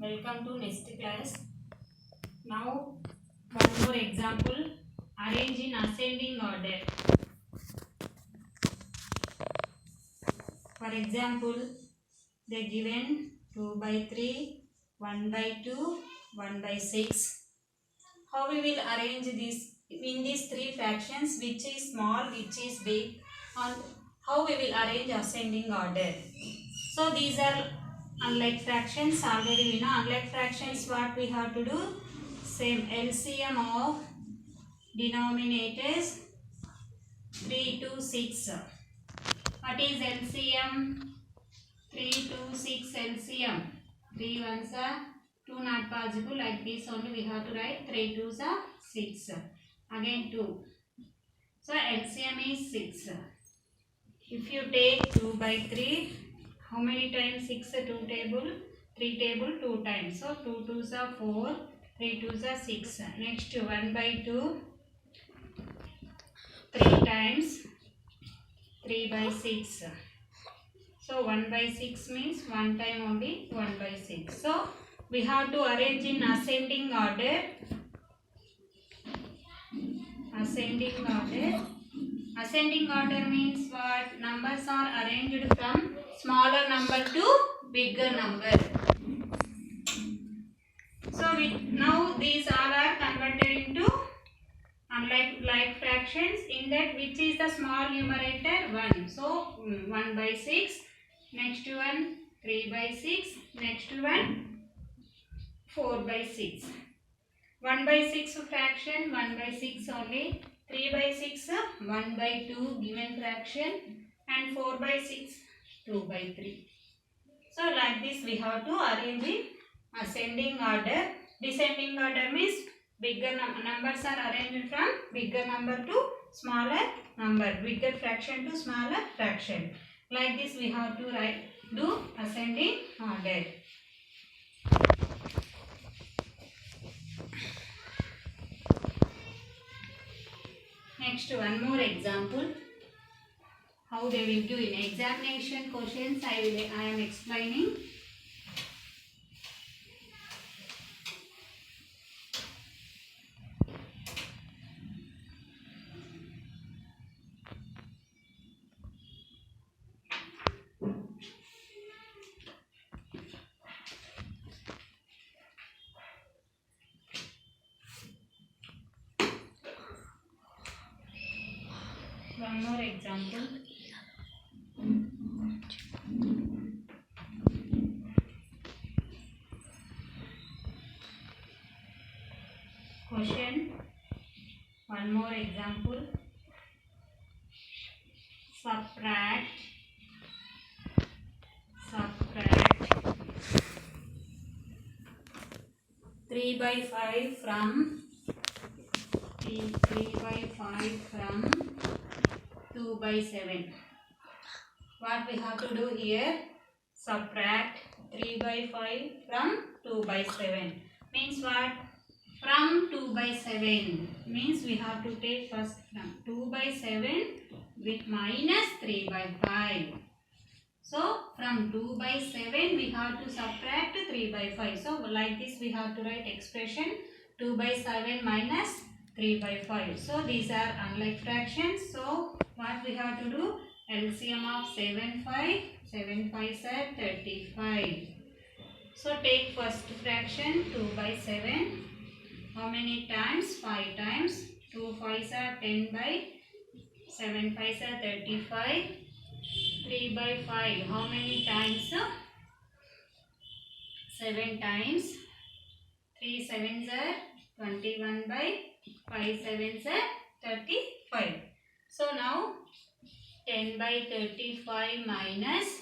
Welcome to next class. Now one more example. Arrange in ascending order. For example, they given 2 by 3, 1 by 2, 1 by 6. How we will arrange this in these three fractions, which is small, which is big, and how we will arrange ascending order. So these are unlike fractions. Already we know unlike fractions what we have to do. Same LCM of denominators 3 to 6. What is LCM? 3 to 6 LCM. 3 ones are 2 not possible, like this only we have to write 3 twos are 6. Again 2. So LCM is 6. If you take 2 by 3, how many times 6? 2 table, 3 table 2 times. So 2 twos are 4, 3 twos are 6. Next 1 by 2, 3 times, 3 by 6. So 1 by 6 means 1 time only 1 by 6. So we have to arrange in ascending order. Ascending order. Ascending order means what? Numbers are arranged from smaller number to bigger number. So now these all are converted into unlike fractions. In that, which is the small numerator? 1. So 1 by 6. Next one 3 by 6. Next one 4 by 6. 1 by 6 fraction, 1 by 6 only. 3 by 6, 1 by 2 given fraction, and 4 by 6, 2 by 3. So like this we have to arrange in ascending order. Descending order means bigger numbers are arranged from bigger number to smaller number, bigger fraction to smaller fraction. Like this we have to do ascending order. Next one more example. How they will do in examination questions I am explaining. One more example. Question. One more example. Subtract 3 by 5 from 3 by 5 from 2 by 7. What we have to do here? Subtract 3 by 5 from 2 by 7. Means what? From 2 by 7. Means we have to take first from 2 by 7 with minus 3 by 5. So from 2 by 7 we have to subtract 3 by 5. So like this we have to write expression 2 by 7 minus 3 by 5. So these are unlike fractions. So what we have to do? LCM of 7 5s are 35. So take first fraction 2 by 7. How many times? 5 times. 2 5s are 10 by 7 5s are 35. 3 by 5. How many times? 7 times. 3 7s are 21 by 5 7s are 35. So now 10 by 35 minus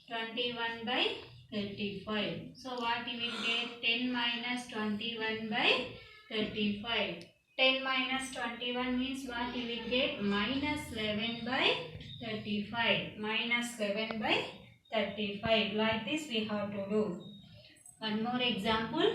21 by 35. So what you will get? 10 minus 21 by 35. 10 minus 21 means what you will get? Minus 11 by 35. Minus 11 by 35. Like this we have to do. One more example.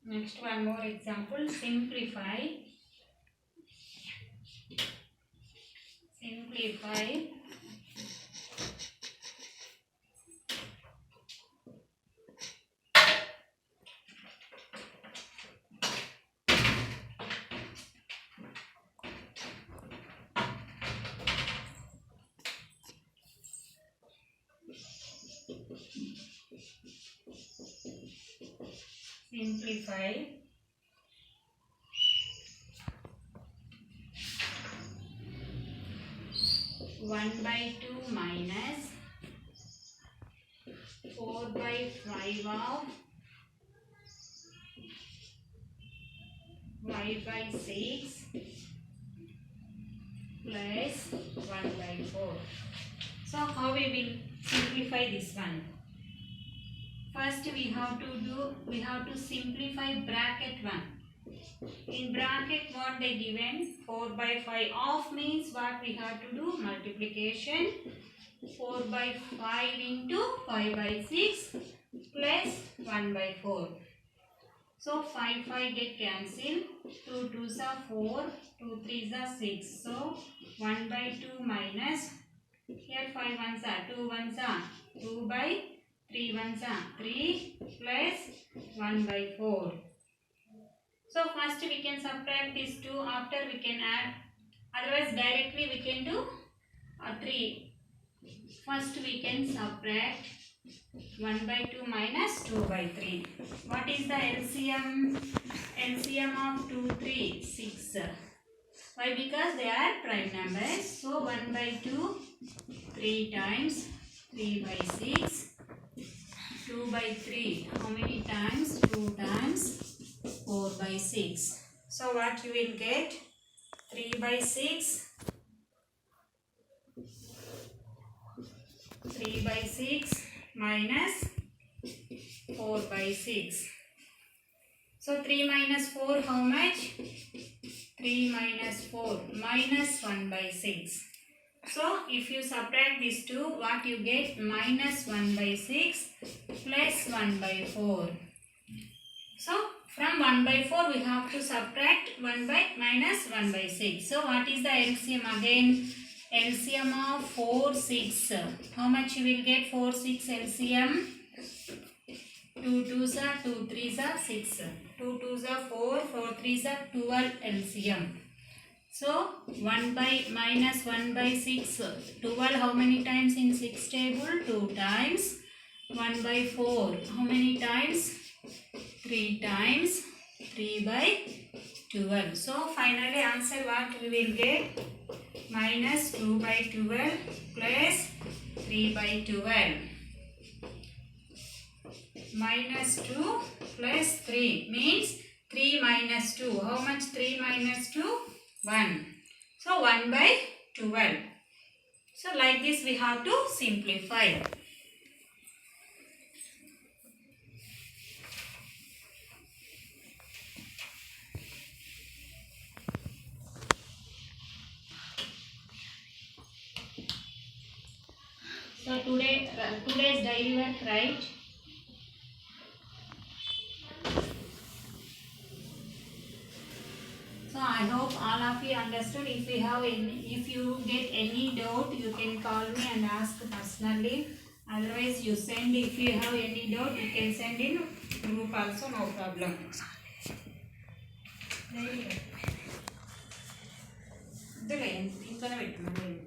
Next one more example. Simplify 1 by 2 minus 4 by 5 of y by 6 plus 1 by 4. So how we will simplify this one? First we have to simplify bracket 1. In bracket what they given? 4 by 5 of means what we have to do? Multiplication 4 by 5 into 5 by 6 plus 1 by 4. So 5 get cancelled. 2 2s are 4, 2 3s are 6. So 1 by 2 minus, here 5 1s are 2 1s are 2 by 3 1s are 3 plus 1 by 4. So first we can subtract these two, after we can add, otherwise directly we can do 3. First we can subtract 1 by 2 minus 2 by 3. What is the LCM? LCM of 2, 3, 6. Why? Because they are prime numbers. So 1 by 2, 3 times 3 by 6. 2 by 3, how many times? 2 times 4 by 6. So what you will get? 3 by 6. 3 by 6 minus 4 by 6. So 3 minus 4 how much? 3 minus 4 minus 1 by 6. So if you subtract these two, what you get? Minus 1 by 6 plus 1 by 4. So from 1 by 4 we have to subtract 1 by minus 1 by 6. So what is the LCM again? LCM of 4, 6. How much you will get? 4, 6 LCM? 2 2s are 2 3s are 6. 2 2s are 4, 4 3s are 12 LCM. So 1 by minus 1 by 6. 12 how many times in 6 table? 2 times. 1 by 4 how many times? 3 times. 3 by 12. So finally answer what we will get? Minus 2 by 12 plus 3 by 12. Minus 2 plus 3 means 3 minus 2. How much 3 minus 2? 1. So 1 by 12. So like this we have to simplify. So today's daily work, right? So I hope all of you understood. If you get any doubt, you can call me and ask personally. Otherwise you send, if you have any doubt, you can send in group also, no problem. There you go.